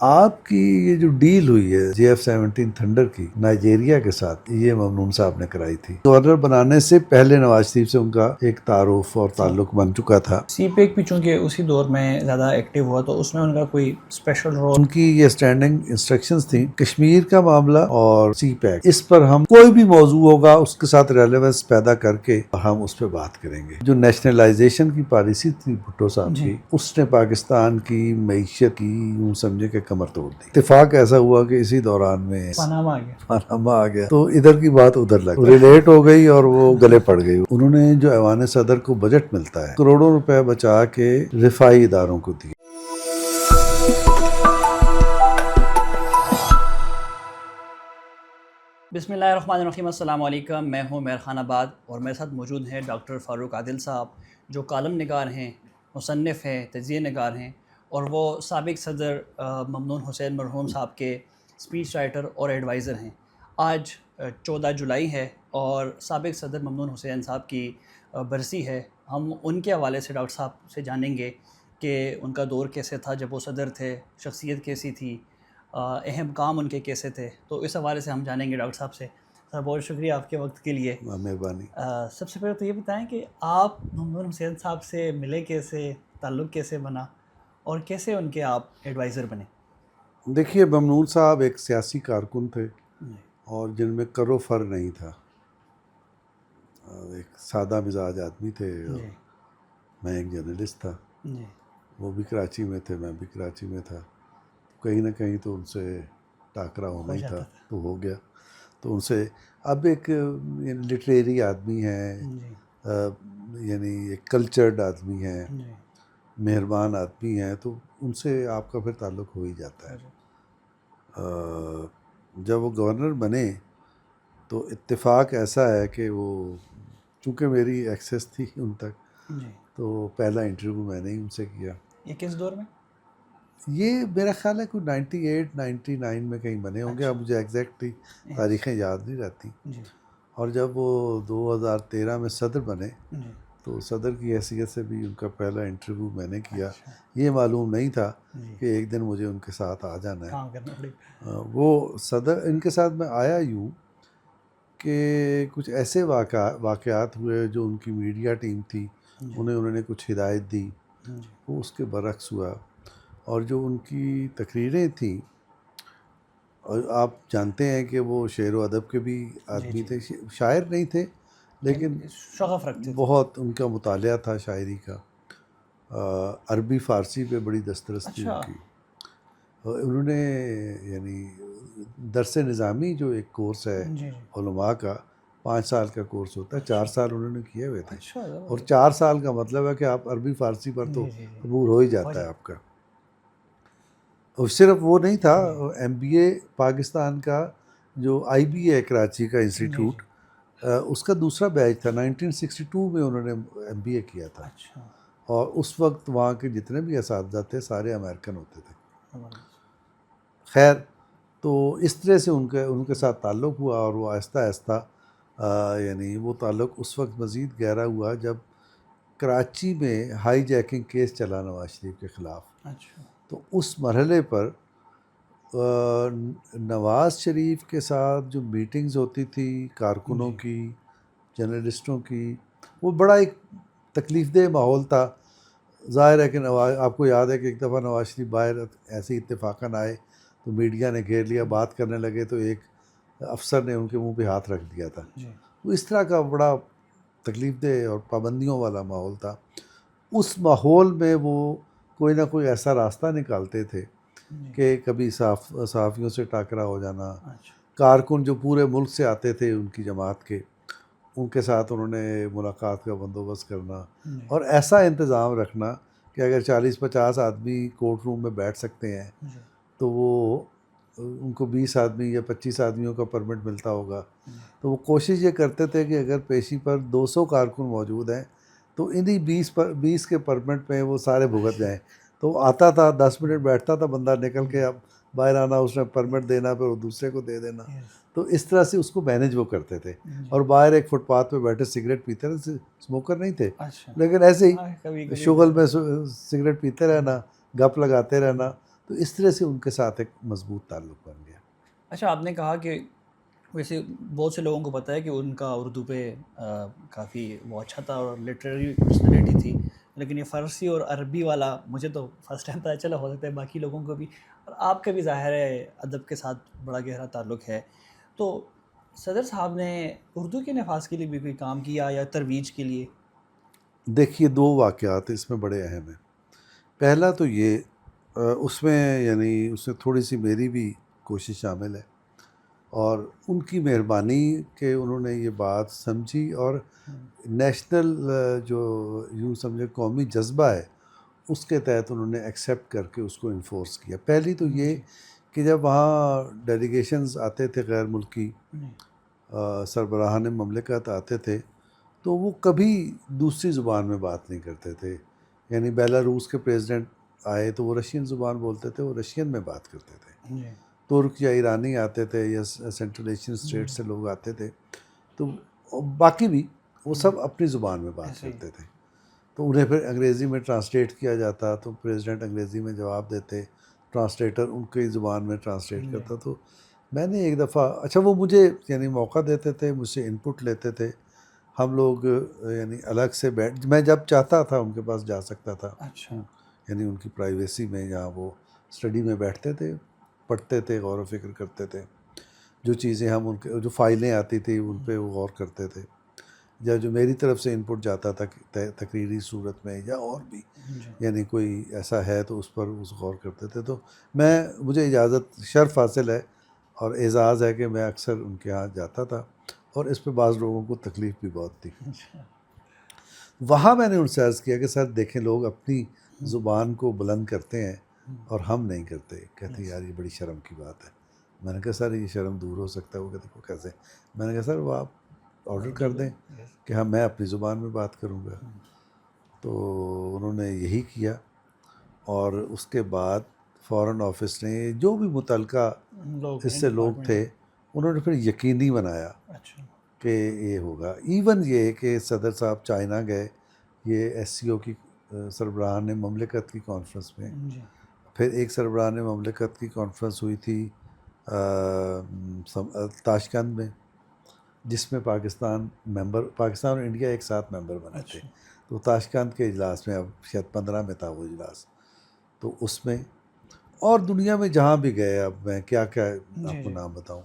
آپ کی یہ جو ڈیل ہوئی ہے JF-17 تھنڈر کی نائجیریا کے ساتھ، یہ ممنون صاحب نے کرائی تھی. گورنر بنانے سے پہلے نواز شریف سے ان کا ایک تعارف اور تعلق بن چکا تھا. سی پیک بھی چونکہ اسی دور میں زیادہ ایکٹیو ہوا تو اس میں ان کا کوئی اسپیشل رول. ان کی یہ اسٹینڈنگ انسٹرکشنز تھیں کشمیر کا معاملہ اور سی پیک، اس پر ہم کوئی بھی موضوع ہوگا اس کے ساتھ ریلیونس پیدا کر کے ہم اس پہ بات کریں گے. جو نیشنلائزیشن کی پالیسی تھی بھٹو صاحب کی، اس نے پاکستان کی معیشت کی یوں سمجھے کہ کمر توڑ دی. اتفاق ایسا ہوا کہ اسی دوران میں پاناما آ گیا تو ادھر کی بات ادھر لگ ریلیٹ ہو گئی اور وہ گلے پڑ گئی. انہوں نے جو ایوان صدر کو بجٹ ملتا ہے کروڑوں روپے بچا کے رفائی اداروں کو دیا. بسم اللہ الرحمن الرحیم. السلام علیکم. میں ہوں مہرخان آباد اور میرے ساتھ موجود ہیں ڈاکٹر فاروق عادل صاحب، جو کالم نگار ہیں، مصنف ہیں، تجزیہ نگار ہیں، اور وہ سابق صدر ممنون حسین مرحوم صاحب کے اسپیچ رائٹر اور ایڈوائزر ہیں. آج 14 جولائی ہے اور سابق صدر ممنون حسین صاحب کی برسی ہے. ہم ان کے حوالے سے ڈاکٹر صاحب سے جانیں گے کہ ان کا دور کیسے تھا جب وہ صدر تھے، شخصیت کیسی تھی، اہم کام ان کے کیسے تھے. تو اس حوالے سے ہم جانیں گے ڈاکٹر صاحب سے. سر بہت شکریہ آپ کے وقت کے لیے. مہربانی. سب سے پہلے تو یہ بتائیں کہ آپ ممنون حسین صاحب سے ملے کیسے، تعلق کیسے بنا اور کیسے ان کے آپ ایڈوائزر بنے؟ دیکھیے، ممنون صاحب ایک سیاسی کارکن تھے اور جن میں کر و فر نہیں تھا. ایک سادہ مزاج آدمی تھے. میں ایک جرنلسٹ تھا، وہ بھی کراچی میں تھے، میں بھی کراچی میں تھا. کہیں نہ کہیں تو ان سے ٹاکرا ہونا ہی تھا تو ہو گیا. تو ان سے اب ایک لٹریری آدمی ہیں، یعنی ایک کلچرڈ آدمی ہیں، مہربان آدمی ہیں، تو ان سے آپ کا پھر تعلق ہو ہی جاتا ہے. جب وہ گورنر بنے تو اتفاق ایسا ہے کہ وہ چونکہ میری ایکسیس تھی ان تک، تو پہلا انٹرویو میں نے ہی ان سے کیا. یہ کس دور میں؟ یہ میرا خیال ہے کوئی 98 99 میں کہیں بنے ہوں گے. اب مجھے ایگزیکٹلی تاریخیں یاد نہیں رہتی. اور جب وہ 2013 میں صدر بنے تو صدر کی حیثیت سے بھی ان کا پہلا انٹرویو میں نے کیا. یہ معلوم نہیں تھا کہ ایک دن مجھے ان کے ساتھ آ جانا ہے. وہ صدر ان کے ساتھ میں آیا یوں کہ کچھ ایسے واقعات ہوئے جو ان کی میڈیا ٹیم تھی انہوں نے کچھ ہدایت دی، وہ اس کے برعکس ہوا. اور جو ان کی تقریریں تھیں، اور آپ جانتے ہیں کہ وہ شعر و ادب کے بھی آدمی تھے، شاعر نہیں تھے لیکن شغف رکھتے، بہت ان کا مطالعہ تھا شاعری کا. عربی فارسی پہ بڑی دسترس تھی ان کی. انہوں نے یعنی درس نظامی جو ایک کورس ہے علماء کا، 5 سال کا کورس ہوتا ہے، 4 سال انہوں نے کیے ہوئے تھے. اور 4 سال کا مطلب ہے کہ آپ عربی فارسی پر تو عبور ہو ہی جاتا ہے آپ کا. اور صرف وہ نہیں تھا، MBA پاکستان کا جو IB ہے کراچی کا انسٹیٹیوٹ، اس کا دوسرا بیچ تھا. 1962 میں انہوں نے MBA کیا تھا. اور اس وقت وہاں کے جتنے بھی اساتذہ تھے سارے امریکن ہوتے تھے. خیر، تو اس طرح سے ان کے ساتھ تعلق ہوا اور وہ آہستہ آہستہ یعنی وہ تعلق اس وقت مزید گہرا ہوا جب کراچی میں ہائی جیکنگ کیس چلا نواز شریف کے خلاف. تو اس مرحلے پر نواز شریف کے ساتھ جو میٹنگز ہوتی تھی کارکنوں کی، جرنلسٹوں کی، وہ بڑا ایک تکلیف دہ ماحول تھا. ظاہر ہے کہ آپ کو یاد ہے کہ ایک دفعہ نواز شریف باہر ایسے اتفاقاً آئے تو میڈیا نے گھیر لیا، بات کرنے لگے تو ایک افسر نے ان کے منہ پہ ہاتھ رکھ دیا تھا. تو اس طرح کا بڑا تکلیف دہ اور پابندیوں والا ماحول تھا. اس ماحول میں وہ کوئی نہ کوئی ایسا راستہ نکالتے تھے کہ کبھی صحافیوں سے ٹاکرا ہو جانا. کارکن جو پورے ملک سے آتے تھے ان کی جماعت کے، ان کے ساتھ انہوں نے ملاقات کا بندوبست کرنا اور ایسا انتظام رکھنا کہ اگر 40-50 آدمی کورٹ روم میں بیٹھ سکتے ہیں تو وہ ان کو 20 آدمی یا 25 آدمیوں کا پرمٹ ملتا ہوگا. تو وہ کوشش یہ کرتے تھے کہ اگر پیشی پر 200 کارکن موجود ہیں تو انہی 20 کے پرمٹ میں وہ سارے بھگت جائیں. تو آتا تھا 10 منٹ بیٹھتا تھا بندہ، نکل کے اب باہر آنا، اس نے پرمٹ دینا، پھر وہ دوسرے کو دے دینا. تو اس طرح سے اس کو مینیج وہ کرتے تھے. اور باہر ایک فٹ پاتھ پہ بیٹھے سگریٹ پیتے تھے. اسموکر نہیں تھے لیکن ایسے ہی شغل میں سگریٹ پیتے رہنا، گپ لگاتے رہنا. تو اس طرح سے ان کے ساتھ ایک مضبوط تعلق بن گیا. اچھا، آپ نے کہا کہ ویسے بہت سے لوگوں کو پتہ ہے کہ ان کا اردو پہ کافی وہ اچھا تھا اور لٹریری پرسنالٹی تھی، لیکن یہ فارسی اور عربی والا مجھے تو فرسٹ ٹائم پتہ چلا، ہو سکتا ہے باقی لوگوں کو بھی، اور آپ کا بھی ظاہر ہے ادب کے ساتھ بڑا گہرا تعلق ہے. تو صدر صاحب نے اردو کے نفاذ کے لیے بھی کوئی کام کیا یا ترویج کے لیے؟ دیکھیے 2 واقعات اس میں بڑے اہم ہیں. پہلا تو یہ اس میں یعنی اس میں تھوڑی سی میری بھی کوشش شامل ہے، اور ان کی مہربانی کہ انہوں نے یہ بات سمجھی اور نیشنل جو یوں سمجھے قومی جذبہ ہے اس کے تحت انہوں نے ایکسیپٹ کر کے اس کو انفورس کیا. پہلی تو یہ کہ جب وہاں ڈیلیگیشنز آتے تھے غیر ملکی، سربراہان مملکت آتے تھے، تو وہ کبھی دوسری زبان میں بات نہیں کرتے تھے. یعنی بیلاروس کے پریزیڈنٹ آئے تو وہ رشین زبان بولتے تھے، وہ رشین میں بات کرتے تھے. ترک یا ایرانی آتے تھے یا سینٹرل ایشین اسٹیٹ سے لوگ آتے تھے، تو باقی بھی وہ سب اپنی زبان میں بات کرتے تھے. تو انہیں پھر انگریزی میں ٹرانسلیٹ کیا جاتا، تو پریزیڈنٹ انگریزی میں جواب دیتے، ٹرانسلیٹر ان کی زبان میں ٹرانسلیٹ کرتا. تو میں نے ایک دفعہ، اچھا وہ مجھے یعنی موقع دیتے تھے، مجھ سے انپٹ لیتے تھے. ہم لوگ یعنی الگ سے بیٹھ، میں جب چاہتا تھا ان کے پاس جا سکتا تھا. اچھا. یعنی ان کی پرائیویسی میں، جہاں وہ اسٹڈی میں بیٹھتے تھے، پڑھتے تھے، غور و فکر کرتے تھے، جو چیزیں ہم ان کے جو فائلیں آتی تھی ان پہ وہ غور کرتے تھے، یا جو میری طرف سے انپٹ جاتا تھا تقریری صورت میں یا اور بھی، یعنی کوئی ایسا ہے تو اس پر اس غور کرتے تھے. تو مجھے اجازت، شرف حاصل ہے اور اعزاز ہے کہ میں اکثر ان کے ہاں جاتا تھا، اور اس پہ بعض لوگوں کو تکلیف بھی بہت تھی. وہاں میں نے ان سے عرض کیا کہ سر دیکھیں، لوگ اپنی زبان کو بلند کرتے ہیں اور ہم نہیں کرتے. کہتے یار یہ بڑی شرم کی بات ہے. میں نے کہا سر یہ شرم دور ہو سکتا ہے. وہ کہتے کیسے؟ میں نے کہا سر وہ آپ آرڈر کر دیں کہ میں اپنی زبان میں بات کروں گا. تو انہوں نے یہی کیا، اور اس کے بعد فارن آفس نے جو بھی متعلقہ اس سے لوگ تھے انہوں نے پھر یقینی بنایا کہ یہ ہوگا. ایون یہ کہ صدر صاحب چائنا گئے، یہ ایس سی او کی سربراہان مملکت کی کانفرنس میں. پھر ایک سربراہان مملکت کی کانفرنس ہوئی تھی تاشکند میں، جس میں پاکستان اور انڈیا ایک ساتھ ممبر بنے تھے. تو تاشکند کے اجلاس میں، اب شاید 15 میں تھا وہ اجلاس، تو اس میں، اور دنیا میں جہاں بھی گئے، اب میں کیا آپ کو نام بتاؤں،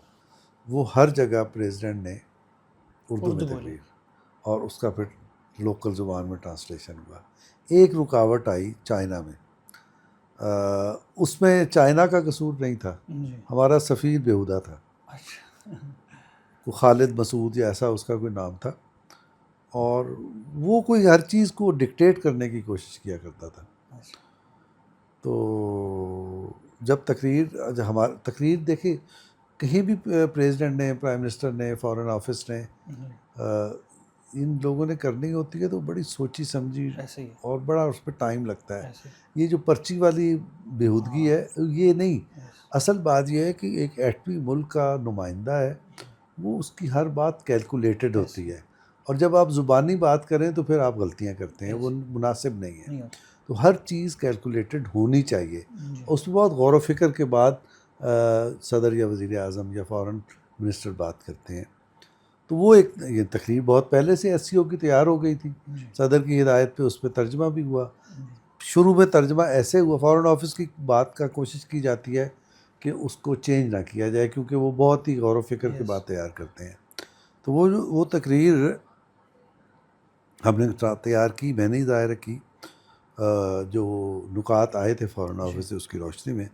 وہ ہر جگہ پریزیڈنٹ نے اردو میں تقریر، اور اس کا پھر لوکل زبان میں ٹرانسلیشن ہوا. ایک رکاوٹ آئی چائنا میں، اس میں چائنا کا قصور نہیں تھا، ہمارا سفیر بیہودہ تھا، خالد مسعود یا ایسا اس کا کوئی نام تھا، اور وہ کوئی ہر چیز کو ڈکٹیٹ کرنے کی کوشش کیا کرتا تھا. تو جب ہمارا تقریر دیکھیں، کہیں بھی پریزیڈنٹ نے، پرائم منسٹر نے، فارن آفس نے، ان لوگوں نے کرنی ہوتی ہے تو بڑی سوچی سمجھی، اور بڑا اس پہ ٹائم لگتا ہے. یہ جو پرچی والی بیہودگی ہے یہ نہیں. اصل بات یہ ہے کہ ایک ایٹمی ملک کا نمائندہ ہے، وہ اس کی ہر بات کیلکولیٹڈ ہوتی ہے، اور جب آپ زبانی بات کریں تو پھر آپ غلطیاں کرتے ہیں، وہ مناسب نہیں ہے. تو ہر چیز کیلکولیٹڈ ہونی چاہیے. اس میں بہت غور و فکر کے بعد صدر یا وزیر اعظم یا فارن منسٹر بات کرتے ہیں. تو وہ یہ تقریر بہت پہلے سے ایس سی او کی تیار ہو گئی تھی، صدر کی ہدایت پہ اس پہ ترجمہ بھی ہوا. شروع میں ترجمہ ایسے ہوا، فارن آفس کی بات کا کوشش کی جاتی ہے کہ اس کو چینج نہ کیا جائے، کیونکہ وہ بہت ہی غور و فکر کے بعد تیار کرتے ہیں. تو وہ تقریر ہم نے تیار کی، میں نے ظاہر کی، جو نکات آئے تھے فارن آفس سے اس کی روشنی میں.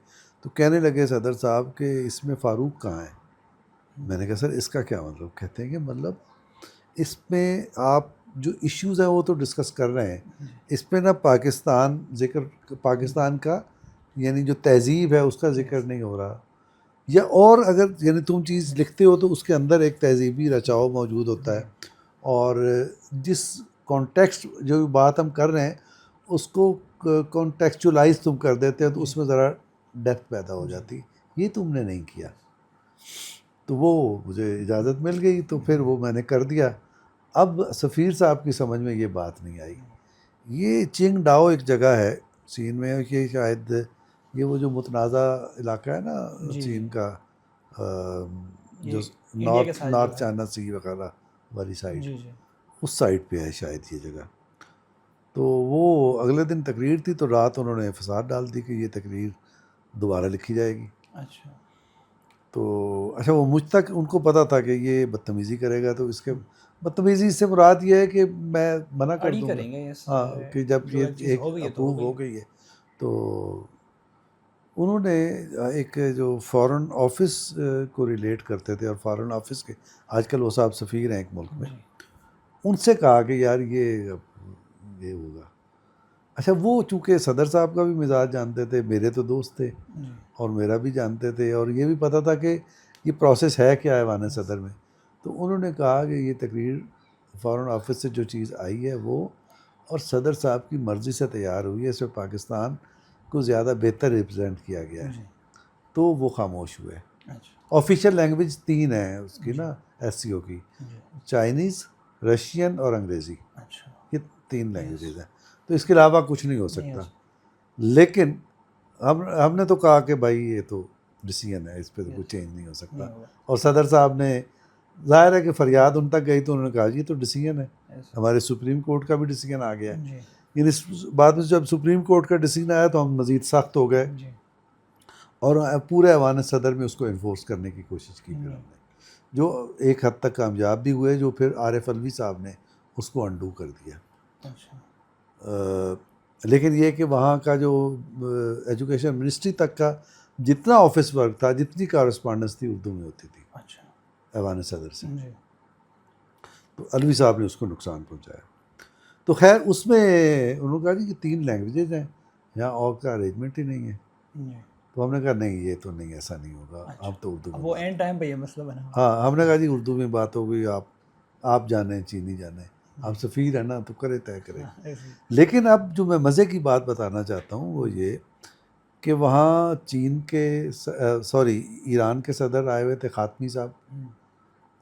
تو کہنے لگے صدر صاحب کہ اس میں فاروق کہاں ہے؟ میں نے کہا سر اس کا کیا مطلب؟ کہتے ہیں کہ مطلب اس میں آپ جو ایشوز ہیں وہ تو ڈسکس کر رہے ہیں، اس میں نہ پاکستان کا یعنی جو تہذیب ہے اس کا ذکر نہیں ہو رہا، یا اور اگر یعنی تم چیز لکھتے ہو تو اس کے اندر ایک تہذیبی رچاؤ موجود ہوتا ہے، اور جس کانٹیکسٹ جو بات ہم کر رہے ہیں اس کو کانٹیکسچولائز تم کر دیتے ہو، تو اس میں ذرا ڈیپتھ پیدا ہو جاتی، یہ تم نے نہیں کیا. تو وہ مجھے اجازت مل گئی، تو پھر وہ میں نے کر دیا. اب سفیر صاحب کی سمجھ میں یہ بات نہیں آئی. یہ چنگ ڈاؤ ایک جگہ ہے چین میں، یہ شاید یہ وہ جو متنازع علاقہ ہے نا جی چین کا جو یہ انڈیا کے ساتھ جو نارتھ ہے. چائنا سی وغیرہ والی سائڈ، جی جی اس سائڈ پہ ہے شاید یہ جگہ. تو وہ اگلے دن تقریر تھی تو رات انہوں نے فساد ڈال دی کہ یہ تقریر دوبارہ لکھی جائے گی. اچھا تو اچھا وہ مجھ تک ان کو پتہ تھا کہ یہ بدتمیزی کرے گا، تو اس کے بدتمیزی سے مراد یہ ہے کہ میں منع کر اڑی دوں گا. کریں گے ہاں کہ جب جو یہ چیز ایک ہو گئی ہے تو اپروو ہو گئی ہے تو انہوں نے ایک جو فارن آفس کو ریلیٹ کرتے تھے، اور فارن آفس کے آج کل وہ صاحب سفیر ہیں ایک ملک میں، جی ان سے کہا کہ یار یہ ہوگا. اچھا وہ چونکہ صدر صاحب کا بھی مزاج جانتے تھے، میرے تو دوست تھے جی اور میرا بھی جانتے تھے، اور یہ بھی پتہ تھا کہ یہ پروسیس ہے کیا ایوان صدر میں. تو انہوں نے کہا کہ یہ تقریر فارن آفس سے جو چیز آئی ہے وہ اور صدر صاحب کی مرضی سے تیار ہوئی ہے، اس میں پاکستان کو زیادہ بہتر ریپرزینٹ کیا گیا ہے. جی تو وہ خاموش ہوئے. اچھا آفیشیل لینگویج 3 ہیں اس کی جی نا ایس سی او کی، جی چائنیز، رشین اور انگریزی. اچھا یہ 3 لینگویجز ہیں، تو اس کے علاوہ کچھ نہیں ہو نہیں سکتا. ہو لیکن ہم نے تو کہا کہ بھائی یہ تو ڈیسیجن ہے، اس پہ تو Yes. کوئی چینج نہیں ہو سکتا. نہیں ہوگا. اور صدر صاحب نے ظاہر ہے کہ فریاد ان تک گئی تو انہوں نے کہا جی یہ تو ڈیسیجن ہے، Yes. ہمارے سپریم کورٹ کا بھی ڈیسیجن آ گیا ہے. جی یعنی اس بعد میں جب سپریم کورٹ کا ڈیسیجن آیا تو ہم مزید سخت ہو گئے جی اور پورے ایوان صدر میں اس کو انفورس کرنے کی کوشش کی. پھر جی ہم نے جو ایک حد تک کامیاب بھی ہوئے، جو پھر عارف علوی صاحب نے اس کو انڈو کر دیا. اچھا لیکن یہ کہ وہاں کا جو ایجوکیشن منسٹری تک کا جتنا آفس ورک تھا، جتنی کارسپانڈنس تھی اردو میں ہوتی تھی اچھا ایوان صدر سے. جی تو علوی صاحب نے اس کو نقصان پہنچایا. تو خیر اس میں انہوں نے کہا جی کہ 3 لینگویجز ہیں، یہاں اور کا ارینجمنٹ ہی نہیں ہے. جی تو ہم نے کہا نہیں یہ تو نہیں، ایسا نہیں ہوگا، اچھا اب تو اردو اب میں وہ بات. اینڈ ٹائم پہ یہ مسئلہ بنا ہوا. ہاں ہم نے کہا جی اردو میں بات ہو گئی، آپ جانیں چینی جانیں، آپ سفیر ہیں نا تو کرے طے کرے. ایسے. لیکن اب جو میں مزے کی بات بتانا چاہتا ہوں وہ یہ کہ وہاں چین کے ایران کے صدر آئے ہوئے تھے خاتمی صاحب.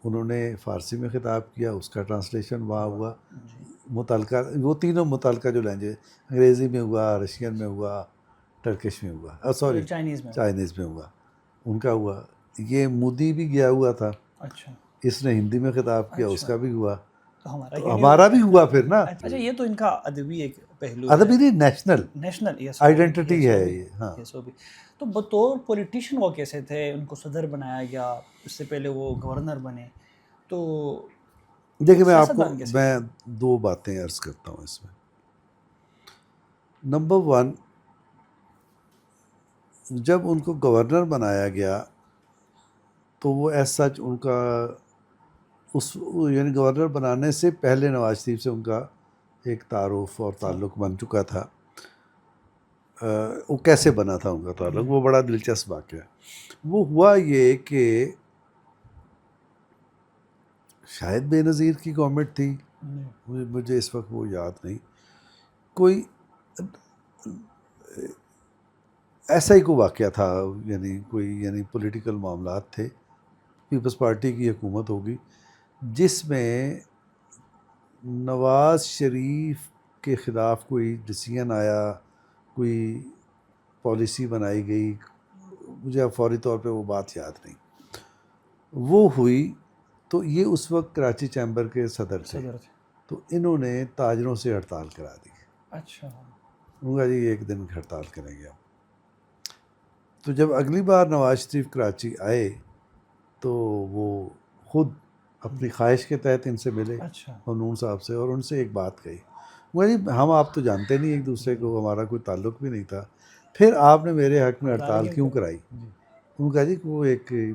انہوں نے فارسی میں خطاب کیا، اس کا ٹرانسلیشن وہاں ہوا. جی متعلقہ وہ تینوں متعلقہ جو لینگویج، انگریزی میں ہوا، رشین میں ہوا، ٹرکش میں ہوا، چائنیز میں. چائنیز میں ہوا، ان کا ہوا. یہ مودی بھی گیا ہوا تھا، اچھا اس نے ہندی میں خطاب کیا، اس اچھا. کا بھی ہوا. تو ہمارا تو ہمارا بھی ہوا پھر نا. اچھا یہ تو ان کا ادبی ایک پہلو ادبی نہیں، نیشنل نیشنل یس آئیڈینٹی ہے یہ. ہاں تو بطور پولیٹیشین وہ کیسے تھے؟ ان کو صدر بنایا گیا، اس سے پہلے وہ گورنر بنے، تو دیکھیں میں آپ کو سیاستدان کیسے؟ میں 2 باتیں عرض کرتا ہوں اس میں. نمبر 1، جب ان کو گورنر بنایا گیا تو وہ ایز سچ ان کا یعنی گورنر بنانے سے پہلے نواز شریف سے ان کا ایک تعارف اور تعلق بن چکا تھا. وہ کیسے بنا تھا ان کا تعلق، وہ بڑا دلچسپ واقعہ ہے. وہ ہوا یہ کہ شاید بے نظیر کی گورنمنٹ تھی، مجھے اس وقت وہ یاد نہیں، کوئی ایسا ہی کوئی واقعہ تھا، یعنی پولیٹیکل معاملات تھے. پیپلز پارٹی کی حکومت ہوگی جس میں نواز شریف کے خلاف کوئی ڈیسیجن آیا، کوئی پالیسی بنائی گئی، مجھے اب فوری طور پہ وہ بات یاد نہیں. وہ ہوئی تو یہ اس وقت کراچی چیمبر کے صدر تھے. تو انہوں نے تاجروں سے ہڑتال کرا دی. اچھا انہوں نے کہا جی ایک دن ہڑتال کریں گے. تو جب اگلی بار نواز شریف کراچی آئے تو وہ خود اپنی خواہش کے تحت ان سے ملے، اچھا نون صاحب سے، اور ان سے ایک بات کہی. وہ جی ہم آپ تو جانتے نہیں ایک دوسرے کو، ہمارا کوئی تعلق بھی نہیں تھا، پھر آپ نے میرے حق میں ہڑتال کیوں کرائی؟ انہوں نے کہا جی کہ وہ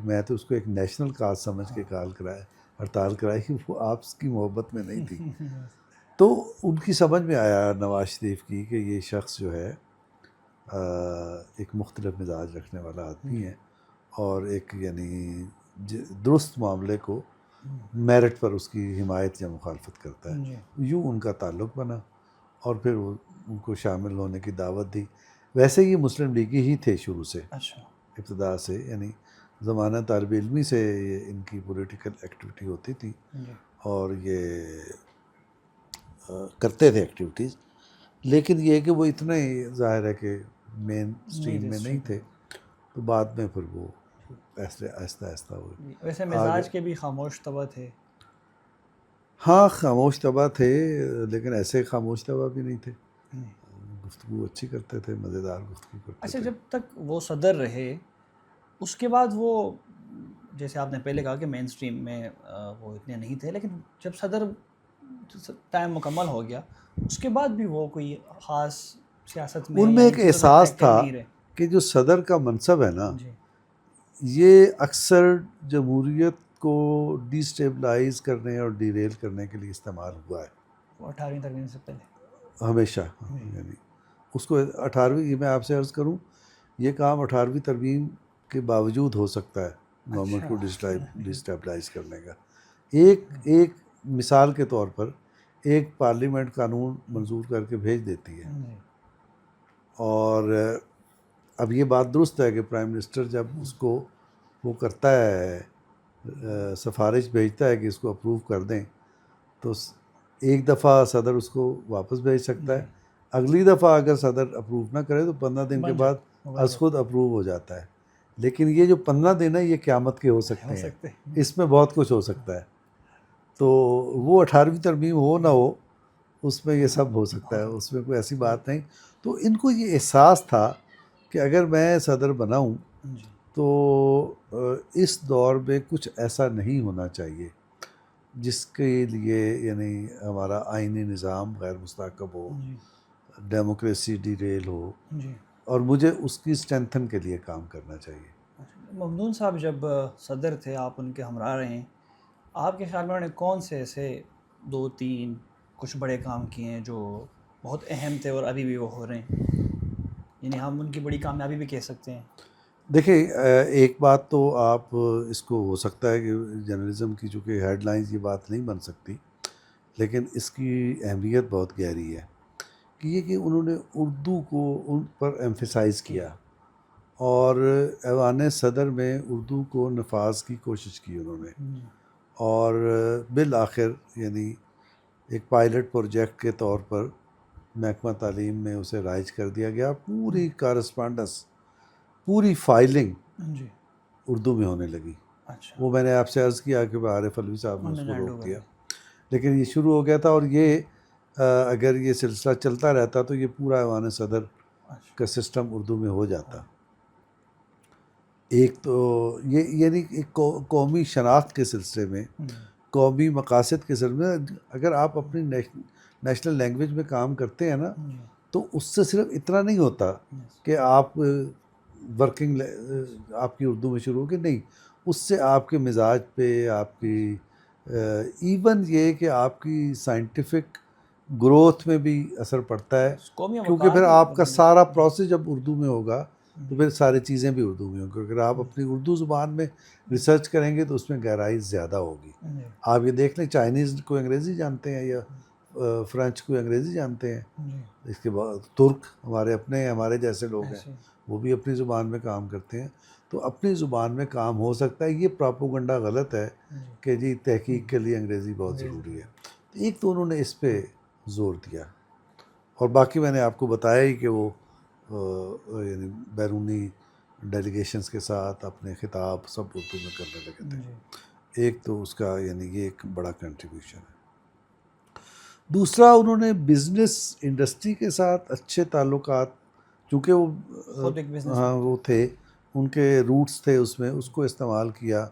میں تو اس کو ایک نیشنل کاز سمجھ کے ہڑتال کرائی، وہ آپ کی محبت میں نہیں تھی. تو ان کی سمجھ میں آیا نواز شریف کی کہ یہ شخص جو ہے ایک مختلف مزاج رکھنے والا آدمی ہے، اور ایک یعنی درست معاملے کو میرٹ پر اس کی حمایت یا مخالفت کرتا ہے. یوں ان کا تعلق بنا اور پھر ان کو شامل ہونے کی دعوت دی. ویسے یہ مسلم لیگی ہی تھے شروع سے، ابتدا سے، یعنی زمانہ طالب علمی سے یہ ان کی پولیٹیکل ایکٹیویٹی ہوتی تھی اور یہ کرتے تھے ایکٹیویٹیز. لیکن یہ کہ وہ اتنے ظاہر ہے کہ مین اسٹریم میں نہیں تھے، تو بعد میں پھر وہ ایسے آہستہ آہستہ ہوئے. ویسے مزاج کے بھی خاموش طبع تھے. ہاں خاموش طبع تھے، لیکن ایسے خاموش طبع بھی نہیں تھے، گفتگو اچھی کرتے تھے، مزیدار گفتگو کرتے اچھا تھے. جب تک وہ صدر رہے اس کے بعد وہ، جیسے آپ نے پہلے کہا کہ مین اسٹریم میں وہ اتنے نہیں تھے، لیکن جب صدر ٹائم مکمل ہو گیا اس کے بعد بھی وہ کوئی خاص سیاست میں ان یا میں ان ایک چیزوں میں احساس ایکٹیو تھا نہیں رہے. کہ جو صدر کا منصب ہے نا، جی یہ اکثر جمہوریت کو ڈی سٹیبلائز کرنے اور ڈیریل کرنے کے لیے استعمال ہوا ہے وہ 18ویں ترمیم سے پہلے. ہمیشہ. یعنی اس کو 18ویں، یہ میں آپ سے عرض کروں، یہ کام 18ویں ترمیم کے باوجود ہو سکتا ہے گورنمنٹ کو ڈی سٹیبلائز کرنے کا. ایک مثال کے طور پر ایک پارلیمنٹ قانون منظور کر کے بھیج دیتی ہے، اور اب یہ بات درست ہے کہ پرائم منسٹر جب اس کو وہ کرتا ہے، سفارش بھیجتا ہے کہ اس کو اپروو کر دیں، تو ایک دفعہ صدر اس کو واپس بھیج سکتا ہے. اگلی دفعہ اگر صدر اپروو نہ کرے تو 15 دن کے بعد از خود اپروو ہو جاتا ہے. لیکن یہ جو 15 دن ہے یہ قیامت کے ہو سکتے ہیں، اس میں بہت کچھ ہو سکتا ہے. تو وہ 18ویں ترمیم ہو نہ ہو، اس میں یہ سب ہو سکتا ہے، اس میں کوئی ایسی بات نہیں. تو ان کو یہ احساس تھا کہ اگر میں صدر بناؤں تو اس دور میں کچھ ایسا نہیں ہونا چاہیے جس کے لیے یعنی ہمارا آئینی نظام غیر مستحکم ہو، ڈیموکریسی ڈیریل ہو، اور مجھے اس کی اسٹرینتھن کے لیے کام کرنا چاہیے. ممنون صاحب جب صدر تھے، آپ ان کے ہمراہ رہے ہیں، آپ کے خیال میں انہوں نے کون سے ایسے 2-3 کچھ بڑے کام کیے ہیں جو بہت اہم تھے اور ابھی بھی وہ ہو رہے ہیں، یعنی ہم ان کی بڑی کامیابی بھی کہہ سکتے ہیں؟ دیکھیں، ایک بات تو آپ اس کو ہو سکتا ہے کہ جرنلزم کی چونکہ ہیڈ لائنز یہ بات نہیں بن سکتی، لیکن اس کی اہمیت بہت گہری ہے کہ یہ کہ انہوں نے اردو کو ان پر ایمفیسائز کیا، اور ایوان صدر میں اردو کو نفاذ کی کوشش کی انہوں نے، اور بالآخر یعنی ایک پائلٹ پروجیکٹ کے طور پر محکمہ تعلیم میں اسے رائج کر دیا گیا. پوری کارسپانڈنس، پوری فائلنگ اردو میں ہونے لگی. وہ میں نے آپ سے عرض کیا کہ عارف علوی صاحب نے اس کو روک دیا، لیکن یہ شروع ہو گیا تھا. اور یہ اگر یہ سلسلہ چلتا رہتا تو یہ پورا ایوان صدر کا سسٹم اردو میں ہو جاتا. ایک تو یہ یعنی ایک قومی شناخت کے سلسلے میں، قومی مقاصد کے سلسلے میں، اگر آپ اپنی نیشنل لینگویج میں کام کرتے ہیں نا، تو اس سے صرف اتنا نہیں ہوتا کہ آپ ورکنگ آپ کی اردو میں شروع ہوگی، نہیں، اس سے آپ کے مزاج پہ، آپ کی ایون یہ کہ آپ کی سائنٹیفک گروتھ میں بھی اثر پڑتا ہے، کیونکہ پھر آپ کا سارا پروسیس جب اردو میں ہوگا تو پھر ساری چیزیں بھی اردو میں ہوں گی. اگر آپ اپنی اردو زبان میں ریسرچ کریں گے تو اس میں گہرائی زیادہ ہوگی. آپ یہ دیکھ لیں، چائنیز کو انگریزی جانتے ہیں یا فرینچ کو انگریزی جانتے ہیں، اس کے بعد ترک ہمارے اپنے ہیں، ہمارے جیسے لوگ ہیں، وہ بھی اپنی زبان میں کام کرتے ہیں. تو اپنی زبان میں کام ہو سکتا ہے. یہ پراپوگنڈا غلط ہے کہ جی تحقیق کے لیے انگریزی بہت ضروری ہے. ایک تو انہوں نے اس پہ زور دیا، اور باقی میں نے آپ کو بتایا ہی کہ وہ یعنی بیرونی ڈیلیگیشنز کے ساتھ اپنے خطاب سب اردو میں کرنے لگے تھے. ایک تو اس کا یعنی یہ ایک بڑا کنٹریبیوشن ہے. دوسرا، انہوں نے بزنس انڈسٹری کے ساتھ اچھے تعلقات، چونکہ وہ تھے، ان کے روٹس تھے اس میں، اس کو استعمال کیا.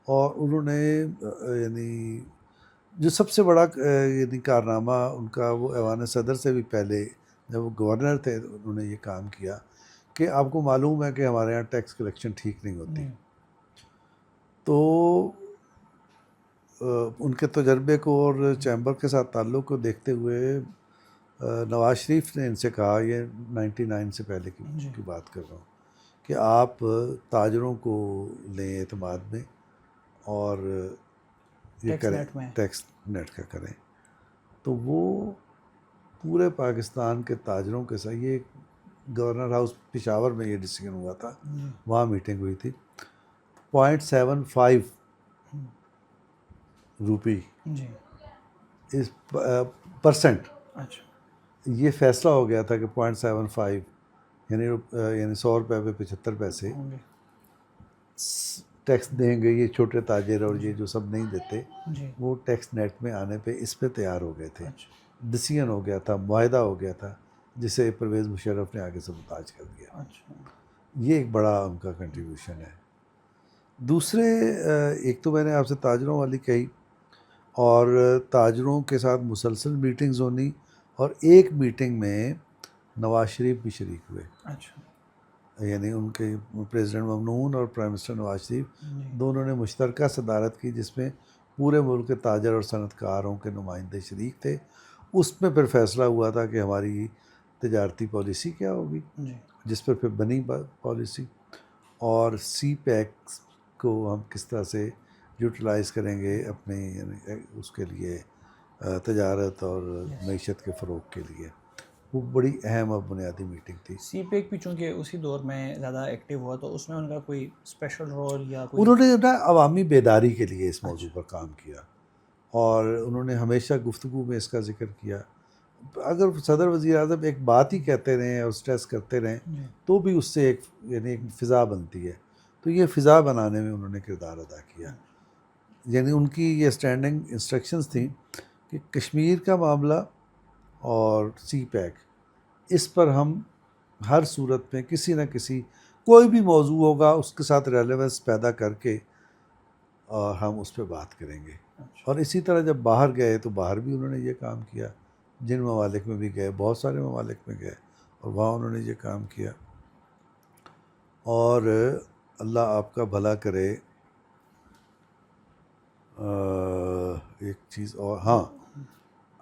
اور انہوں نے یعنی جو سب سے بڑا یعنی کارنامہ ان کا، وہ ایوان صدر سے بھی پہلے جب وہ گورنر تھے انہوں نے یہ کام کیا کہ آپ کو معلوم ہے کہ ہمارے یہاں ٹیکس کلیکشن ٹھیک نہیں ہوتی. تو ان کے تجربے کو اور چیمبر کے ساتھ تعلق کو دیکھتے ہوئے نواز شریف نے ان سے کہا، یہ 99 سے پہلے کی بات کر رہا ہوں، کہ آپ تاجروں کو لیں اعتماد میں اور یہ کریں، ٹیکس نیٹ کا کریں. تو وہ پورے پاکستان کے تاجروں کے ساتھ، یہ گورنر ہاؤس پشاور میں یہ ڈیسیجن ہوا تھا، وہاں میٹنگ ہوئی تھی. 0.75 روپی اس پرسنٹ، یہ فیصلہ ہو گیا تھا کہ 0.75 یعنی 100 روپے پہ 75 پیسے ہوں گے. ٹیکس دیں گے یہ چھوٹے تاجر اور یہ جو سب نہیں دیتے، جی. وہ ٹیکس نیٹ میں آنے پہ اس پہ تیار ہو گئے تھے. اچھا. ڈسیزن ہو گیا تھا، معاہدہ ہو گیا تھا، جسے پرویز مشرف نے آگے سبوتاج کر دیا. اچھا. یہ ایک بڑا ان کا کنٹریبیوشن ہے. دوسرے ایک تو میں نے آپ سے تاجروں والی کہی، اور تاجروں کے ساتھ مسلسل میٹنگز ہونی، اور ایک میٹنگ میں نواز شریف بھی شریک ہوئے. اچھا. یعنی ان کے پریزیڈنٹ ممنون اور پرائم منسٹر نواز شریف جی. دونوں نے مشترکہ صدارت کی، جس میں پورے ملک کے تاجر اور صنعت کاروں کے نمائندے شریک تھے. اس میں پھر فیصلہ ہوا تھا کہ ہماری تجارتی پالیسی کیا ہوگی، جی. جس پر پھر بنی پالیسی، اور سی پیکس کو ہم کس طرح سے یوٹیلائز کریں گے اپنے یعنی اس کے لیے تجارت اور معیشت کے فروغ کے لیے. وہ بڑی اہم اور بنیادی میٹنگ تھی. سی پیک بھی چونکہ اسی دور میں زیادہ ایکٹیو ہوا تو اس میں ان کا کوئی اسپیشل رول یا کوئی. انہوں نے نا عوامی بیداری کے لیے اس موضوع پر کام کیا، اور انہوں نے ہمیشہ گفتگو میں اس کا ذکر کیا. اگر صدر وزیر اعظم ایک بات ہی کہتے رہیں اور اسٹریس کرتے رہیں جی. تو بھی اس سے ایک یعنی ایک فضا بنتی ہے. تو یہ فضا بنانے میں انہوں نے کردار ادا کیا. یعنی ان کی یہ اسٹینڈنگ انسٹرکشنز تھیں کہ کشمیر کا معاملہ اور سی پیک، اس پر ہم ہر صورت میں کسی نہ کسی کوئی بھی موضوع ہوگا اس کے ساتھ ریلیونس پیدا کر کے اور ہم اس پہ بات کریں گے. اور اسی طرح جب باہر گئے تو باہر بھی انہوں نے یہ کام کیا. جن ممالک میں بھی گئے، بہت سارے ممالک میں گئے اور وہاں انہوں نے یہ کام کیا. اور اللہ آپ کا بھلا کرے. ایک چیز اور، ہاں،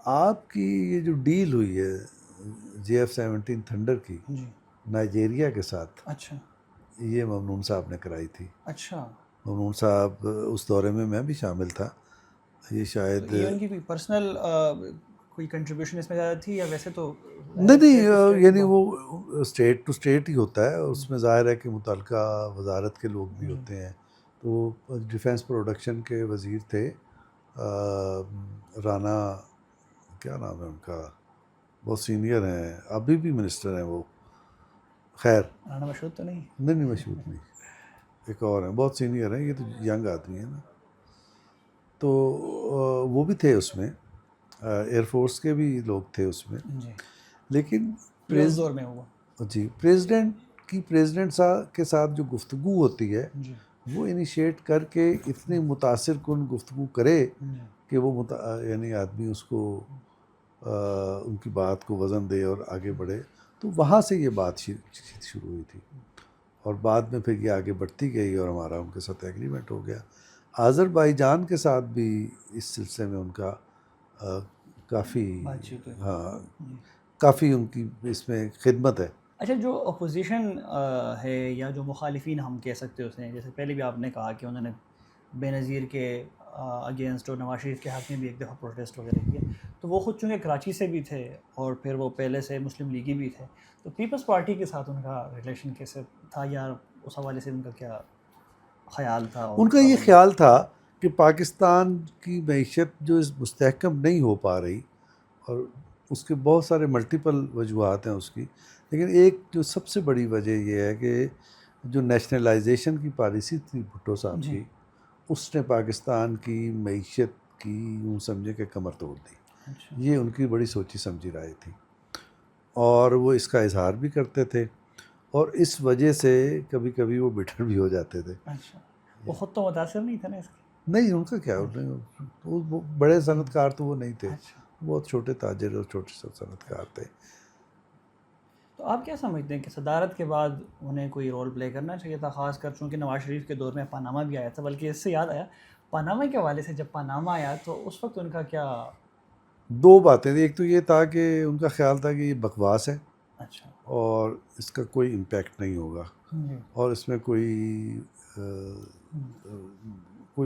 آپ کی یہ جو ڈیل ہوئی ہے JF-17 تھنڈر کی جی. نائجیریا کے ساتھ، اچھا. یہ ممنون صاحب نے کرائی تھی. اچھا. ممنون صاحب اس دورے میں بھی شامل تھا. یہ شاید یہ ان کی کوئی پرسنل کوئی کنٹریبیوشن اس میں زیادہ تھی یا ویسے تو نہیں، یعنی وہ اسٹیٹ ٹو اسٹیٹ ہی ہوتا ہے. اس میں ظاہر ہے کہ متعلقہ وزارت کے لوگ بھی ہوتے ہیں. تو ڈیفینس پروڈکشن کے وزیر تھے رانا، کیا نام ہے ان کا، بہت سینئر ہیں، ابھی بھی منسٹر ہیں وہ. خیر، رانا مشہور تو نہیں. نہیں مشہور نہیں، ایک اور ہیں بہت سینئر ہیں. یہ تو ینگ آدمی ہیں نا. تو وہ بھی تھے اس میں، ایئر فورس کے بھی لوگ تھے اس میں. جی. لیکن اس دور میں ہوا. جی، پریزیڈنٹ صاحب کے ساتھ جو گفتگو ہوتی ہے جی. وہ انیشیٹ کر کے اتنی متاثر کن گفتگو کرے جی. کہ وہ یعنی آدمی اس کو ان کی بات کو وزن دے اور آگے بڑھے. تو وہاں سے یہ بات شروع ہوئی تھی، اور بعد میں پھر یہ آگے بڑھتی گئی اور ہمارا ان کے ساتھ ایگریمنٹ ہو گیا. آذربائیجان کے ساتھ بھی اس سلسلے میں ان کا کافی، ہاں، کافی ان کی اس میں خدمت ہے. اچھا، جو اپوزیشن ہے یا جو مخالفین ہم کہہ سکتے ہیں، جیسے پہلے بھی آپ نے کہا کہ انہوں نے بے نظیر کے اگینسٹ اور نواز شریف کے حق میں بھی ایک دفعہ پروٹیسٹ وغیرہ کیا، تو وہ خود چونکہ کراچی سے بھی تھے اور پھر وہ پہلے سے مسلم لیگی بھی تھے، تو پیپلز پارٹی کے ساتھ ان کا ریلیشن کیسے تھا، یا اس حوالے سے ان کا کیا خیال تھا؟ ان کا یہ خیال تھا کہ پاکستان کی معیشت جو مستحکم نہیں ہو پا رہی، اور اس کے بہت سارے ملٹیپل وجوہات ہیں اس کی، لیکن ایک جو سب سے بڑی وجہ یہ ہے کہ جو نیشنلائزیشن کی پالیسی تھی بھٹو صاحب کی، اس نے پاکستان کی معیشت کی یوں سمجھے کہ کمر توڑ دی. یہ ان کی بڑی سوچی سمجھی رائے تھی، اور وہ اس کا اظہار بھی کرتے تھے، اور اس وجہ سے کبھی کبھی وہ بٹر بھی ہو جاتے تھے. اچھا، وہ خود تو متاثر نہیں تھا نا اس کی؟ نہیں، ان کا کیا، وہ بڑے صنعت کار تو وہ نہیں تھے، بہت چھوٹے تاجر اور چھوٹے صنعت کار تھے. تو آپ کیا سمجھتے ہیں کہ صدارت کے بعد انہیں کوئی رول پلے کرنا چاہیے تھا، خاص کر چونکہ نواز شریف کے دور میں پاناما بھی آیا تھا؟ بلکہ اس سے یاد آیا، پاناما کے حوالے سے جب پاناما آیا تو اس وقت ان کا کیا؟ دو باتیں تھیں. ایک تو یہ تھا کہ ان کا خیال تھا کہ یہ بکواس ہے، اچھا، اور اس کا کوئی امپیکٹ نہیں ہوگا، اور اس میں کوئی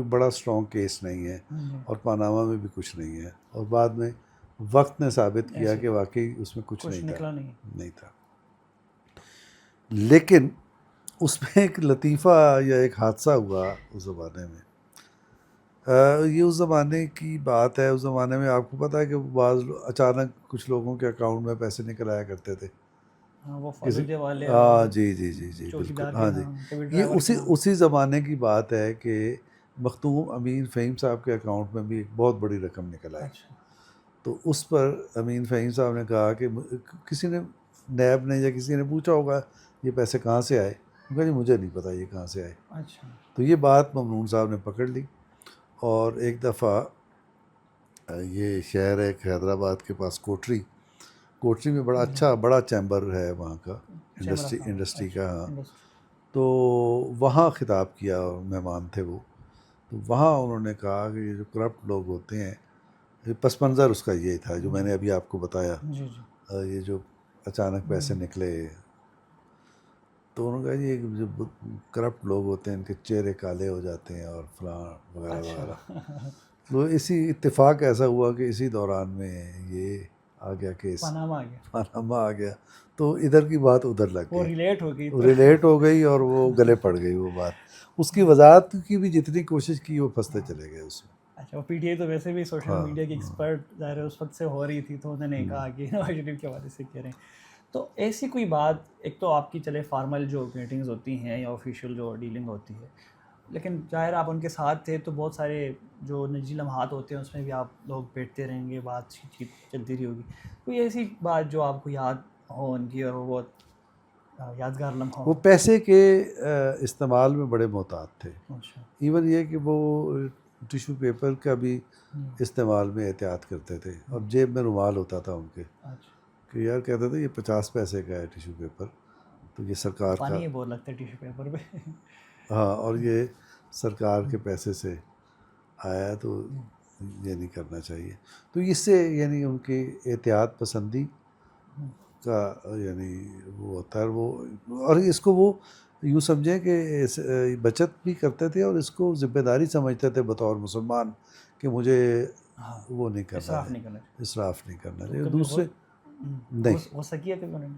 بڑا اسٹرانگ کیس نہیں ہے، اور پاناما میں بھی کچھ نہیں ہے. اور بعد میں وقت نے ثابت کیا کہ واقعی اس میں کچھ نہیں نکلا نہیں تھا. لیکن اس میں ایک لطیفہ یا ایک حادثہ ہوا اس زمانے میں. یہ اس زمانے کی بات ہے. اس زمانے میں آپ کو پتہ ہے کہ بعض اچانک کچھ لوگوں کے اکاؤنٹ میں پیسے نکل آیا کرتے تھے. ہاں وہ فالوجہ والے ہاں جی جی جی جی چوکیدار بالکل، ہاں کے جی، نام کبھی یہ ڈرائیور کے نام. اسی زمانے کی بات ہے کہ مختوم امین فہیم صاحب کے اکاؤنٹ میں بھی ایک بہت بڑی رقم نکل آئی. اچھا تو اس پر امین فہیم صاحب نے کہا کہ کسی نے نیب نے یا کسی نے پوچھا ہوگا یہ پیسے کہاں سے آئے، میں کہا جی مجھے نہیں پتہ یہ کہاں سے آئے. اچھا تو یہ بات ممنون صاحب نے پکڑ لی، اور ایک دفعہ یہ شہر ہے حیدرآباد کے پاس کوٹری میں بڑا اچھا بڑا چیمبر ہے وہاں کا، چیمبر آف کامرس. انڈسٹری اچھا کا. ہاں، انڈسٹری. تو وہاں خطاب کیا، مہمان تھے وہ. تو وہاں انہوں نے کہا کہ یہ جو کرپٹ لوگ ہوتے ہیں، یہ پس منظر اس کا یہ تھا جو میں نے ابھی آپ کو بتایا، جی جی یہ جو اچانک پیسے نکلے. تو انہوں نے کہا جی یہ جو کرپٹ لوگ ہوتے ہیں ان کے چہرے کالے ہو جاتے ہیں اور فلاں وغیرہ وغیرہ. تو اسی اتفاق ایسا ہوا کہ اسی دوران میں یہ آ گیا کیس، پاناما آ گیا. پاناما آ گیا. تو ادھر کی بات ادھر لگ وہ گئی، ریلیٹ ہو گئی تو ریلیٹ ہو گئی اور وہ گلے پڑ گئی وہ بات. اس کی وضاحت کی بھی جتنی کوشش کی وہ پھنستے چلے گئے اس میں. اچھا وہ پی ٹی آئی تو ویسے بھی سوشل ہاں میڈیا کی ایکسپرٹ ظاہر ہے اس وقت سے ہو رہی تھی، تو انہوں نے کہا کہ نواز شریف کے حوالے سے کہہ رہے ہیں. تو ایسی کوئی بات، ایک تو آپ کی چلے فارمل جو میٹنگز ہوتی ہیں یا آفیشیل جو ڈیلنگ ہوتی ہے، لیکن ظاہر آپ ان کے ساتھ تھے تو بہت سارے جو نجی لمحات ہوتے ہیں اس میں بھی آپ لوگ بیٹھتے رہیں گے، بات چیت چلتی رہی ہوگی. کوئی ایسی بات جو آپ کو یاد ہو ان کی اور وہ بہت یادگار لمحہ وہ ہو؟ پیسے کے استعمال میں بڑے محتاط تھے. اچھا ایون یہ کہ وہ ٹیشو پیپر کا بھی استعمال میں احتیاط کرتے تھے، اور جیب میں رومال ہوتا تھا ان کے، اچھا. کہ یار کہتے تھے یہ 50 پیسے کا ہے ٹیشو پیپر، تو یہ سرکار کا، پانی بہت لگتا ہے ٹیشو پیپر پہ. ہاں، اور یہ سرکار کے پیسے سے آیا ہے تو یہ نہیں کرنا چاہیے. تو اس سے یعنی ان کی احتیاط پسندی کا یعنی وہ ہوتا ہے. وہ اور اس کو وہ یوں سمجھیں کہ بچت بھی کرتے تھے اور اس کو ذمہ داری سمجھتے تھے بطور مسلمان کہ مجھے ہاں وہ نہیں کرنا اصراف ہے، نہیں کرنا چاہیے. اسراف نہیں کرنا تو چاہیے. کبھی دوسرے نہیں، ہو سکی ہے کبھی انہوں نے؟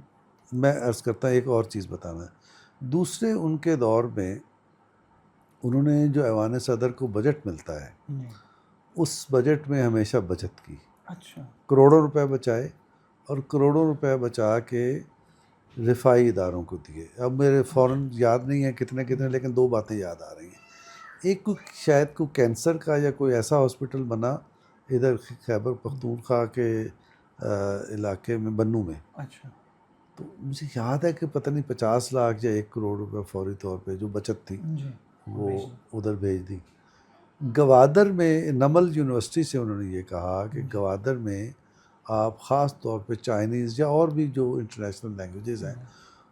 میں عرض کرتا ہوں ایک اور چیز بتانا ہے. دوسرے ان کے دور میں انہوں نے جو ایوان صدر کو بجٹ ملتا ہے جی. اس بجٹ میں ہمیشہ بچت کی، اچھا کروڑوں روپے بچائے، اور کروڑوں روپے بچا کے رفائی اداروں کو دیے. اب میرے فوراً یاد نہیں ہے کتنے، لیکن دو باتیں یاد آ رہی ہیں. ایک کو شاید کوئی کینسر کا یا کوئی ایسا ہاسپٹل بنا ادھر خیبر پختونخوا کے علاقے میں، بنوں میں. اچھا تو مجھے یاد ہے کہ پتہ نہیں 50 لاکھ یا 1 کروڑ روپے فوری طور پہ جو بچت تھی جی وہ ادھر بھیج دی. گوادر میں نمل یونیورسٹی سے انہوں نے یہ کہا کہ گوادر میں آپ خاص طور پہ چائنیز یا اور بھی جو انٹرنیشنل لینگویجز ہیں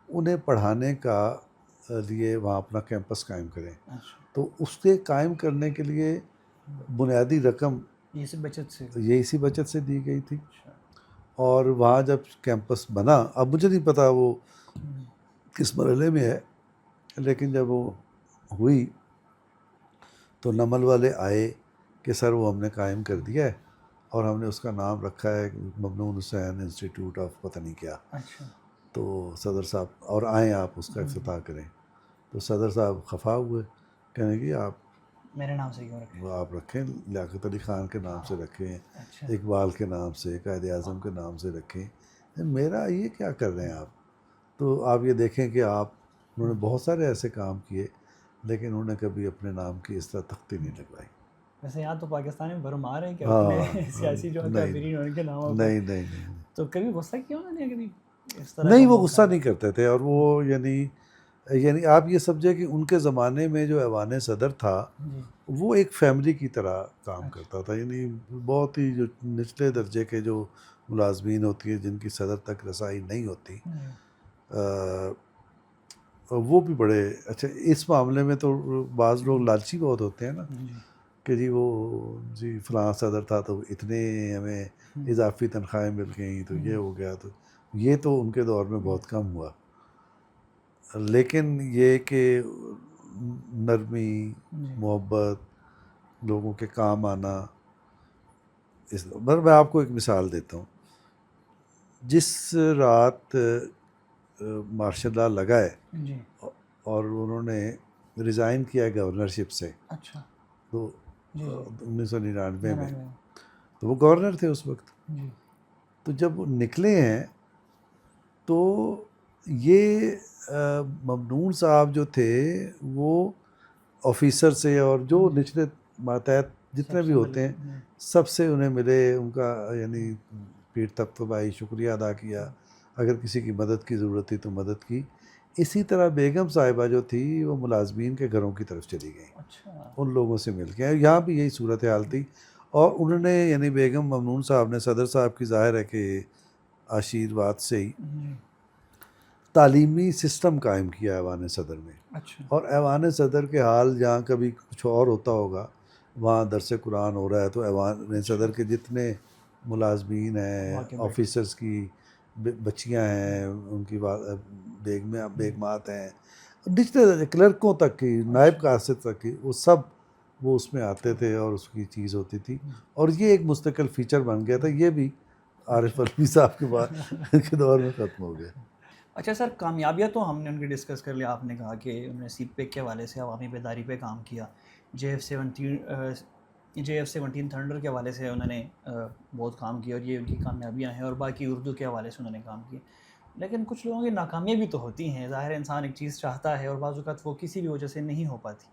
انہیں پڑھانے کا لیے وہاں اپنا کیمپس قائم کریں. اچھا تو اس کے قائم کرنے کے لیے بنیادی رقم یہ سے بچت سے. یہ اسی بچت سے دی گئی تھی. اچھا اور وہاں جب کیمپس بنا، اب مجھے نہیں پتا وہ کس مرحلے میں ہے، لیکن جب وہ ہوئی تو نمل والے آئے کہ سر وہ ہم نے قائم کر دیا ہے اور ہم نے اس کا نام رکھا ہے ممنون حسین انسٹیٹیوٹ آف پتہ نہیں کیا. اچھا تو صدر صاحب اور آئیں آپ اس کا افتتاح کریں. تو صدر صاحب خفا ہوئے، کہنے کہ آپ میرے نام سے کیوں رکھے؟ وہ آپ رکھیں، لیاقت علی خان کے نام سے رکھیں، اچھا اقبال کے نام سے، قائد اعظم کے نام سے رکھیں. میرا یہ کیا کر رہے ہیں آپ؟ تو آپ یہ دیکھیں کہ انہوں نے بہت سارے ایسے کام کیے لیکن انہوں نے کبھی اپنے نام کی اس طرح تختی نہیں لگوائی. ویسے یہاں تو پاکستان میں بھرمار ہے کہ ہاں اپنے سیاسی جو اکابرین ان کے ناموں پر. نہیں نہیں نہیں تو کبھی غصہ کیا انہوں نے کبھی اس طرح کا نہیں، وہ موقع غصہ آیا؟ نہیں کرتے تھے. اور وہ یعنی آپ یہ سمجھے کہ ان کے زمانے میں جو ایوان صدر تھا جی وہ ایک فیملی کی طرح کام اچھا کرتا تھا. یعنی بہت ہی جو نچلے درجے کے جو ملازمین ہوتی ہیں جن کی صدر تک رسائی نہیں ہوتی، وہ بھی بڑے اچھا. اس معاملے میں تو بعض لوگ لالچی بہت ہوتے ہیں نا جی کہ جی فلاں صدر تھا تو اتنے ہمیں اضافی تنخواہیں مل گئیں تو یہ ہو گیا. تو یہ تو ان کے دور میں بہت کم ہوا. لیکن یہ کہ نرمی، محبت، لوگوں کے کام آنا، میں آپ کو ایک مثال دیتا ہوں. جس رات مارشل لا لگا ہے جی اور انہوں نے ریزائن کیا گورنرشپ سے، اچھا تو جی 1999 میں، 99 تو وہ گورنر تھے اس وقت. جی تو جب وہ نکلے ہیں تو یہ ممنون صاحب جو تھے وہ آفیسر سے اور جو نچلے ماتحت جتنے بھی ہوتے ہیں سب سے انہیں ملے، ان کا یعنی پیٹ تپتپائی، شکریہ ادا کیا، اگر کسی کی مدد کی ضرورت تھی تو مدد کی. اسی طرح بیگم صاحبہ جو تھی وہ ملازمین کے گھروں کی طرف چلی گئیں، اچھا ان لوگوں سے مل کے. یہاں بھی یہی صورتحال تھی، اور انہوں نے یعنی بیگم ممنون صاحب نے صدر صاحب کی ظاہر ہے کہ آشیرواد سے ہی تعلیمی سسٹم قائم کیا ایوان صدر میں. اچھا اور ایوان صدر کے حال جہاں کبھی کچھ اور ہوتا ہوگا، وہاں درس قرآن ہو رہا ہے تو ایوان صدر کے جتنے ملازمین ہیں، آفیسرز کی بچیاں ہیں، ان کی بیگمات ہیں، نچلے کلرکوں تک کی، نائب قاصد تک کی، وہ سب وہ اس میں آتے تھے اور اس کی چیز ہوتی تھی. اور یہ ایک مستقل فیچر بن گیا تھا. یہ بھی عارف علوی صاحب کے بعد کے دور میں ختم ہو گیا. اچھا سر، کامیابیاں تو ہم نے ان کی ڈسکس کر لیا. آپ نے کہا کہ انہوں نے سی پیک کے حوالے سے عوامی بیداری پہ کام کیا، JF-17 تھنڈر کے حوالے سے انہوں نے بہت کام کیا، اور یہ ان کی کامیابیاں ہیں. اور باقی اردو کے حوالے سے انہوں نے کام کیا. لیکن کچھ لوگوں کی ناکامیاں بھی تو ہوتی ہیں. ظاہر انسان ایک چیز چاہتا ہے اور بعض اوقات وہ کسی بھی وجہ سے نہیں ہو پاتی.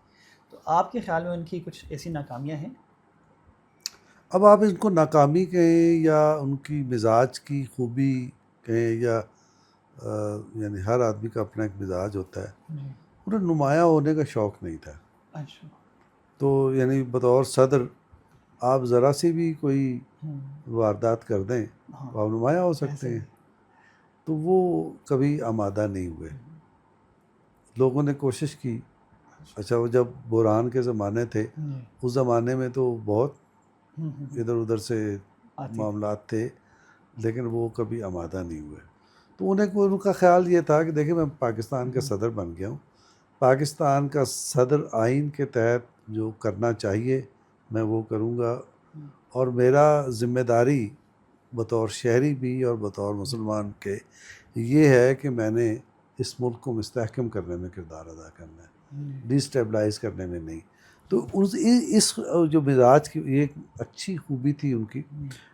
تو آپ کے خیال میں ان کی کچھ ایسی ناکامیاں ہیں؟ اب آپ ان کو ناکامی کہیں یا ان کی مزاج کی خوبی کہیں، یا یعنی ہر آدمی کا اپنا ایک مزاج ہوتا ہے. انہیں نمایاں ہونے کا شوق نہیں تھا. اچھا تو یعنی بطور صدر آپ ذرا سی بھی کوئی واردات کر دیں تو آپ نمایاں ہو سکتے ہیں. تو وہ کبھی آمادہ نہیں ہوئے. لوگوں نے کوشش کی. اچھا وہ جب بحران کے زمانے تھے، اس زمانے میں تو بہت ادھر ادھر سے معاملات تھے، لیکن وہ کبھی آمادہ نہیں ہوئے. تو ان کا خیال یہ تھا کہ دیکھیں میں پاکستان کا صدر بن گیا ہوں، پاکستان کا صدر آئین کے تحت جو کرنا چاہیے میں وہ کروں گا، اور میرا ذمہ داری بطور شہری بھی اور بطور مسلمان کے یہ ہے کہ میں نے اس ملک کو مستحکم کرنے میں کردار ادا کرنا ہے، ڈی اسٹیبلائز کرنے میں نہیں. تو اس جو مزاج کی یہ ایک اچھی خوبی تھی ان کی،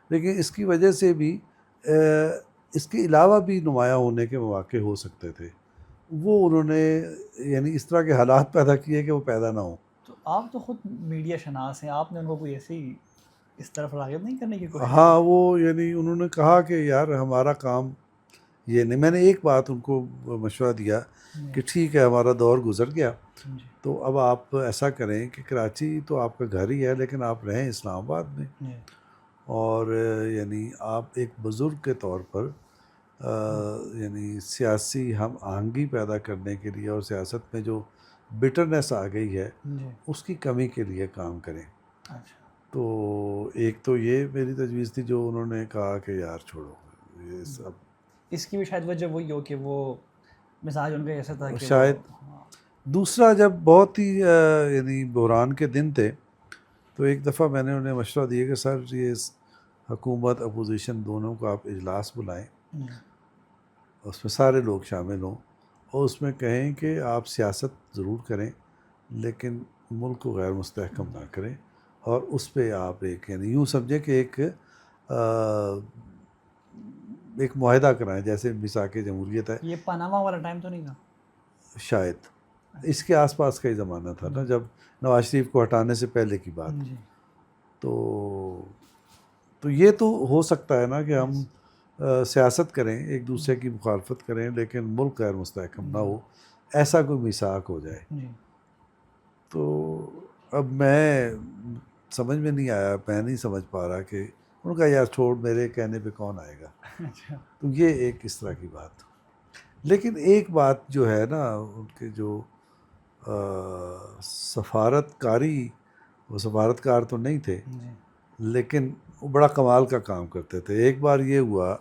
لیکن اس کی وجہ سے بھی اس کے علاوہ بھی نمایاں ہونے کے مواقع ہو سکتے تھے. وہ انہوں نے یعنی اس طرح کے حالات پیدا کیے کہ وہ پیدا نہ ہوں. تو آپ تو خود میڈیا شناس ہیں، آپ نے ان کو کوئی ایسی اس طرف راغب نہیں کرنے کی کوشش؟ ہاں وہ یعنی انہوں نے کہا کہ یار ہمارا کام یہ نہیں. میں نے ایک بات ان کو مشورہ دیا کہ ٹھیک ہے ہمارا دور گزر گیا، تو اب آپ ایسا کریں کہ کراچی تو آپ کا گھر ہی ہے، لیکن آپ رہیں اسلام آباد میں، اور یعنی آپ ایک بزرگ کے طور پر یعنی سیاسی ہم آہنگی پیدا کرنے کے لیے اور سیاست میں جو بٹرنس آ گئی ہے اس کی کمی کے لیے کام کریں. تو ایک تو یہ میری تجویز تھی جو انہوں نے کہا کہ یار چھوڑو یہ سب. اس کی بھی شاید وجہ وہی ہو کہ وہ مزاج ان کا ایسا تھا کہ شاید. دوسرا جب بہت ہی یعنی بحران کے دن تھے تو ایک دفعہ میں نے انہیں مشورہ دیا کہ سر یہ حکومت اپوزیشن دونوں کو آپ اجلاس بلائیں، اس میں سارے لوگ شامل ہوں، اور اس میں کہیں کہ آپ سیاست ضرور کریں لیکن ملک کو غیر مستحکم نہ کریں، اور اس پہ آپ ایک یعنی یوں سمجھیں کہ ایک معاہدہ کرائیں جیسے میثاق جمہوریت ہے. یہ پاناما والا ٹائم تو نہیں تھا؟ شاید اس کے آس پاس کا ہی زمانہ تھا نا، جب نواز شریف کو ہٹانے سے پہلے کی بات. تو یہ تو ہو سکتا ہے نا کہ ہم سیاست کریں، ایک دوسرے کی مخالفت کریں، لیکن ملک غیر مستحکم نہ ہو، ایسا کوئی میثاق ہو جائے. تو اب میں سمجھ میں نہیں آیا، میں نہیں سمجھ پا رہا کہ ان کا یار چھوڑ میرے کہنے پہ کون آئے گا. تو یہ ایک اس طرح کی بات. لیکن ایک بات جو ہے نا ان کے جو سفارتکاری، وہ سفارتکار تو نہیں تھے لیکن وہ بڑا کمال کا کام کرتے تھے. ایک بار یہ ہوا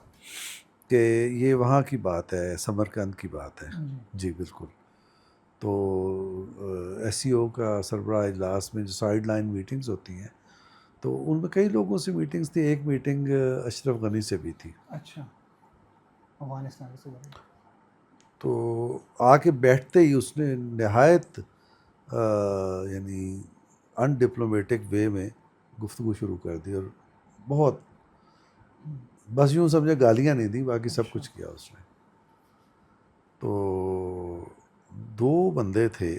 کہ یہ وہاں کی بات ہے، سمرقند کی بات ہے. جی بالکل. تو ایس سی او کا سربراہ اجلاس میں جو سائیڈ لائن میٹنگز ہوتی ہیں تو ان میں کئی لوگوں سے میٹنگز تھی. ایک میٹنگ اشرف غنی سے بھی تھی. اچھا، افغانستان سے. تو آ کے بیٹھتے ہی اس نے نہایت یعنی ان ڈپلومیٹک وے میں گفتگو شروع کر دی، اور بہت بس یوں سمجھے گالیاں نہیں دی، باقی سب کچھ کیا اس نے. تو 2 بندے تھے،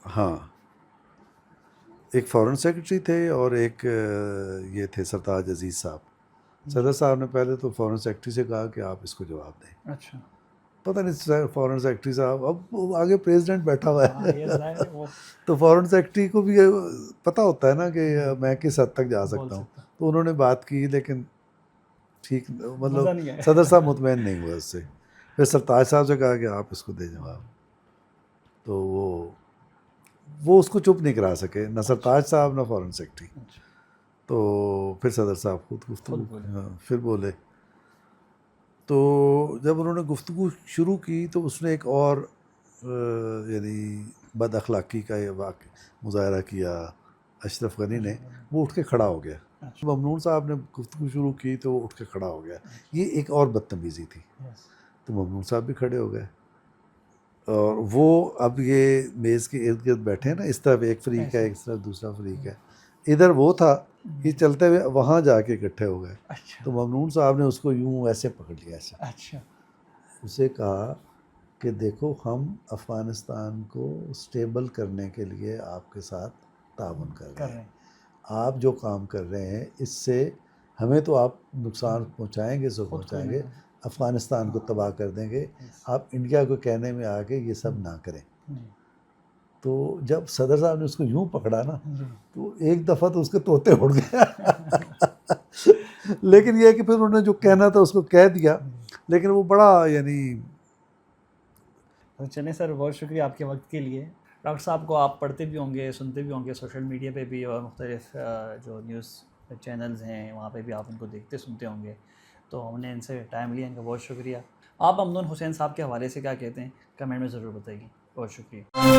ہاں ایک فارن سیکرٹری تھے اور ایک یہ تھے سرتاج عزیز صاحب۔ صدر صاحب نے پہلے تو فارن سیکرٹری سے کہا کہ آپ اس کو جواب دیں۔ اچھا پتہ نہیں فارن سیکرٹری صاحب، اب وہ آگے پریزیڈنٹ بیٹھا ہوا ہاں ہے یہ ظاہر ہے وہ تو فارن سیکرٹری کو بھی پتہ ہوتا ہے نا کہ میں کس حد تک جا بول سکتا ہوں، سکتا تو انہوں نے بات کی لیکن ٹھیک مزہ مطلب نہیں آیا۔ صدر صاحب مطمئن نہیں ہوئے اس سے۔ پھر سرتاج صاحب سے کہا کہ آپ اس کو دیں جواب، تو وہ اس کو چپ نہیں کرا سکے، نہ سرتاج صاحب نہ فارن سیکرٹری۔ اچھا تو پھر صدر صاحب خود گفتگو بولے۔ ہاں پھر بولے، تو جب انہوں نے گفتگو شروع کی تو اس نے ایک اور یعنی بد اخلاقی کا یہ مظاہرہ کیا اشرف غنی نے، وہ اٹھ کے کھڑا ہو گیا۔ اچھا ممنون صاحب نے گفتگو شروع کی تو وہ اٹھ کے کھڑا ہو گیا، یہ ایک اور بدتمیزی تھی۔ یس تو ممنون صاحب بھی کھڑے ہو گئے، اور وہ اب یہ میز کے ارد گرد بیٹھے ہیں نا، اس طرف ایک فریق ہے، اس طرف دوسرا فریق ہے، ادھر وہ تھا، یہ چلتے ہوئے وہاں جا کے اکٹھے ہو گئے۔ اچھا تو ممنون صاحب نے اس کو یوں ایسے پکڑ لیا، ایسے اچھا اسے کہا کہ دیکھو ہم افغانستان کو اسٹیبل کرنے کے لیے آپ کے ساتھ تعاون کر رہے ہیں، آپ جو کام کر رہے ہیں اس سے ہمیں تو آپ نقصان پہنچائیں گے، سو پہنچائیں گے، افغانستان کو تباہ کر دیں گے، آپ انڈیا کو کہنے میں آ کے یہ سب نہ کریں۔ تو جب صدر صاحب نے اس کو یوں پکڑا نا تو ایک دفعہ تو اس کے طوطے اڑ گیا لیکن یہ ہے کہ پھر انہوں نے جو کہنا تھا اس کو کہہ دیا، لیکن وہ بڑا یعنی چلیں سر، بہت شکریہ آپ کے وقت کے لیے۔ ڈاکٹر صاحب کو آپ پڑھتے بھی ہوں گے، سنتے بھی ہوں گے سوشل میڈیا پہ بھی، اور مختلف جو نیوز چینلز ہیں وہاں پہ بھی آپ ان کو دیکھتے سنتے ہوں گے، تو ہم نے ان سے ٹائم لیا، ان کا بہت شکریہ۔ آپ ممنون حسین صاحب کے حوالے سے کیا کہتے ہیں کمنٹ میں ضرور بتائیے، بہت شکریہ۔